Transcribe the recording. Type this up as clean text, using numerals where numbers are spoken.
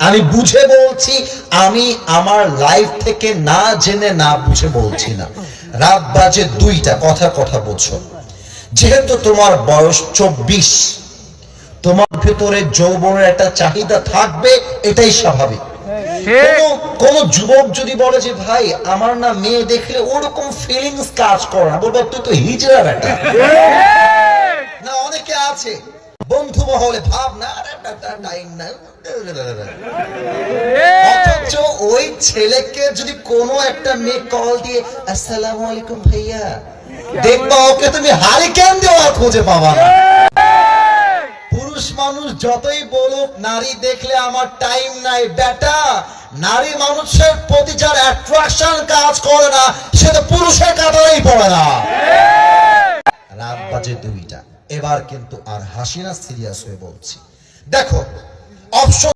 আমি বুঝে বলছি, আমি আমার লাইফ থেকে না জেনে না বুঝে বলছি না। রাত বাজে 2টা, কথা বোঝো। যেহেতু তোমার বয়স 24, তোমার ভেতরে যৌবনের একটা চাহিদা থাকবে, এটাই স্বাভাবিক। কোন যুবক যদি বলে যে ভাই আমার না মেয়ে দেখলে ওরকম ফিলিংস কাজ করে না, বলবো তুই তো হিজড়া বেটা। না, অনেকে আছে বন্ধু মহলে ভাব না, টাইম না, অথচ ওই ছেলেকে যদি কোনো একটা মেয়ে কল দিয়ে আসসালামু আলাইকুম ভাইয়া, দেখবা ওকে তুমি হারিকেন দেওয়ার খুঁজে পাবা না। পুরুষ মানুষ যতই বলুক নারী দেখলে আমার টাইম নাই, বেটা নারী মানুষের প্রতি যার অ্যাট্রাকশন কাজ করে না, সে তো পুরুষের কাতারেই পড়ে না। রাত বাজে 2টা, এবার কিন্তু আর হাসি না, সিরিয়াস হয়ে বলছি। দেখো, অপশন